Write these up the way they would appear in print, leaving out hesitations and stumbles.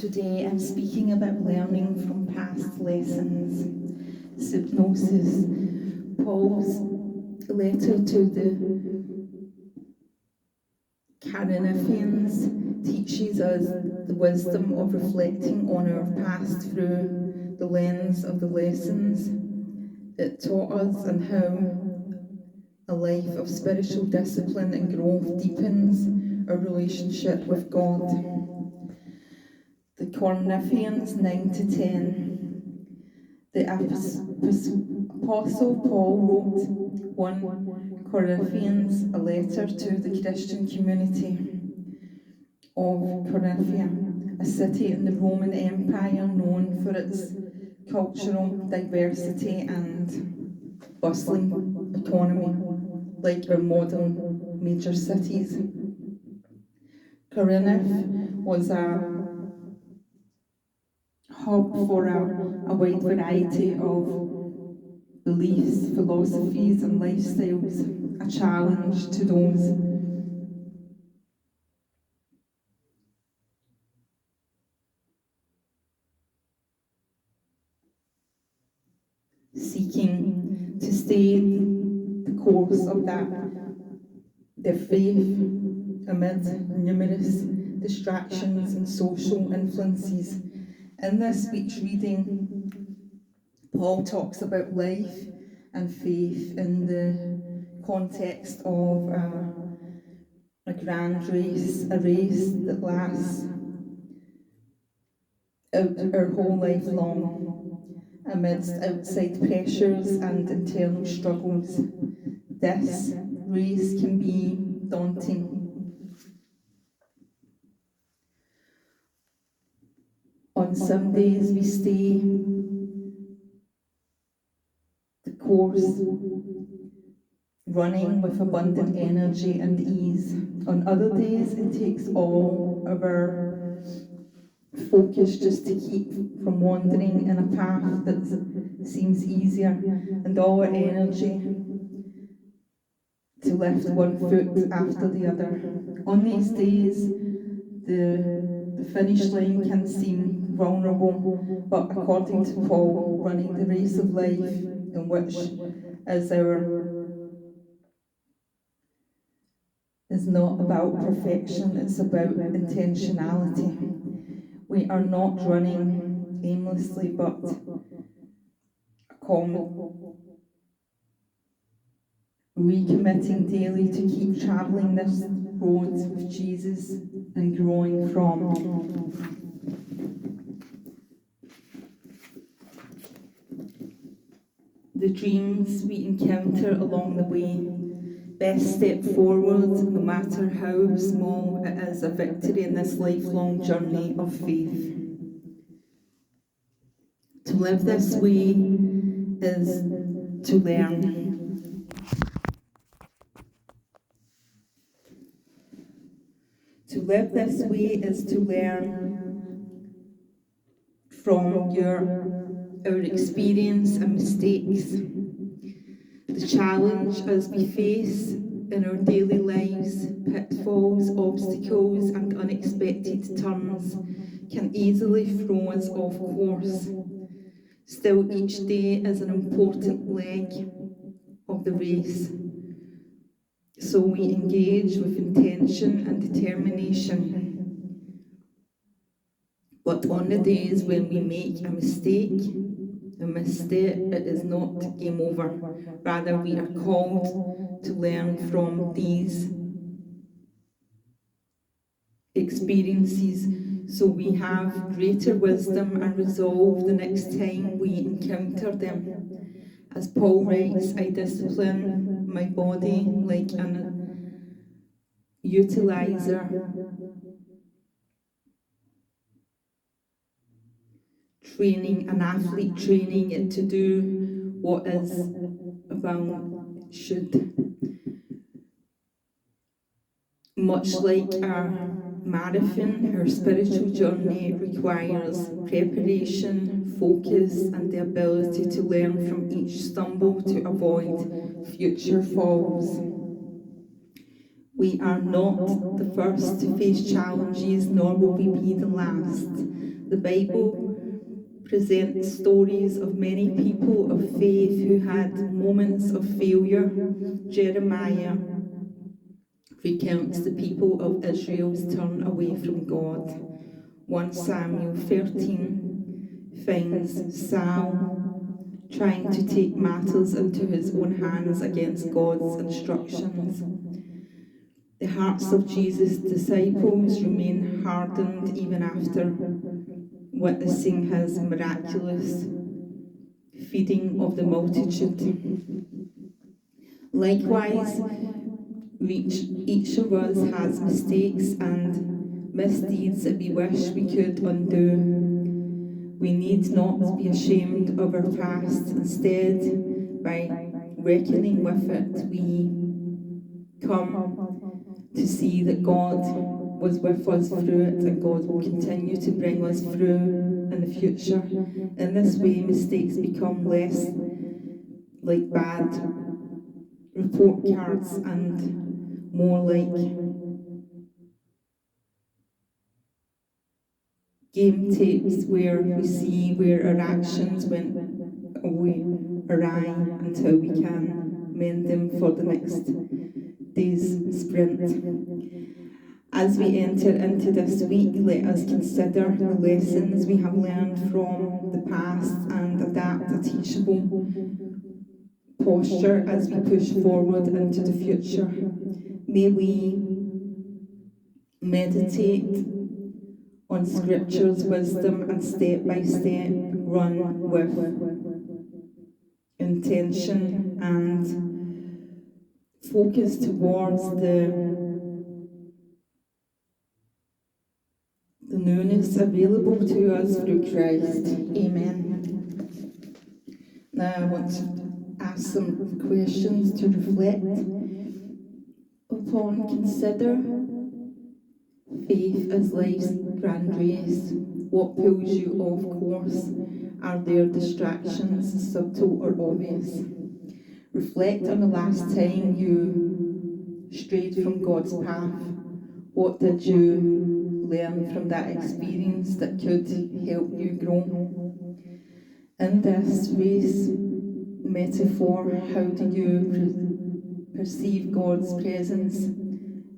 Today I'm speaking about learning from past lessons, hypnosis. Paul's letter to the Corinthians teaches us the wisdom of reflecting on our past through the lens of the lessons it taught us and how a life of spiritual discipline and growth deepens our relationship with God. The Corinthians 9-10. The Apostle Paul wrote 1 Corinthians, a letter to the Christian community of Corinthia, a city in the Roman Empire known for its cultural diversity and bustling economy, like our modern major cities. Corinth was a hub for a wide variety of beliefs, philosophies and lifestyles, a challenge to those seeking to stay the course of their faith amid numerous distractions and social influences. In this speech reading, Paul talks about life and faith in the context of a grand race, a race that lasts out our whole life long, amidst outside pressures and internal struggles. This race can be daunting. On some days we stay the course, running with abundant energy and ease. On other days it takes all of our focus just to keep from wandering in a path that seems easier, and all our energy to lift one foot after the other. On these days, the finish line can seem vulnerable, but according to Paul, running the race of life, in which is not about perfection, it's about intentionality. We are not running aimlessly, but recommitting daily to keep travelling this road with Jesus and growing from. The dreams we encounter along the way, best step forward, no matter how small it is, a victory in this lifelong journey of faith. To live this way is to learn. To live this way is to learn from our experience and mistakes. The challenge as we face in our daily lives, pitfalls, obstacles and unexpected turns can easily throw us off course. Still, each day is an important leg of the race. So we engage with intention and determination. But on the days when we make a mistake, a misstep, it is not game over. Rather, we are called to learn from these experiences so we have greater wisdom and resolve the next time we encounter them. As Paul writes, I discipline my body like an utilizer, training an athlete, training it to do what is about should. Much like a marathon, our spiritual journey requires preparation, focus, and the ability to learn from each stumble to avoid future falls. We are not the first to face challenges, nor will we be the last. The Bible presents stories of many people of faith who had moments of failure. Jeremiah recounts the people of Israel's turn away from God. 1 Samuel 13 finds Saul trying to take matters into his own hands against God's instructions. The hearts of Jesus' disciples remain hardened even after witnessing his miraculous feeding of the multitude. Likewise, each of us has mistakes and misdeeds that we wish we could undo. We need not be ashamed of our past. Instead, by reckoning with it, we come to see that God was with us through it, and God will continue to bring us through in the future. In this way, mistakes become less like bad report cards and more like game tapes where we see where our actions went awry until we can mend them for the next day's sprint. As we enter into this week, let us consider the lessons we have learned from the past and adapt a teachable posture as we push forward into the future. May we meditate on Scripture's wisdom and step by step run with intention and focus towards the newness available to us through Christ. Amen. Now I want to ask some questions to reflect upon. Consider faith as life's grand race. What pulls you off course? Are there distractions, subtle or obvious? Reflect on the last time you strayed from God's path. What did you learn from that experience that could help you grow? In this race metaphor, how do you perceive God's presence?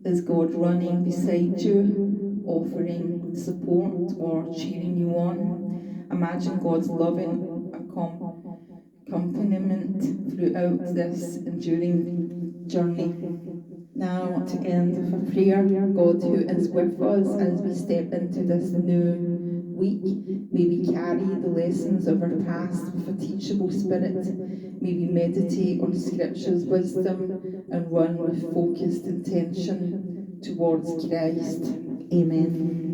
Is God running beside you, offering support or cheering you on? Imagine God's loving accompaniment throughout this enduring journey. Now I want to end with a prayer. God, who is with us as we step into this new week, may we carry the lessons of our past with a teachable spirit. May we meditate on Scripture's wisdom and run with focused intention towards Christ. Amen.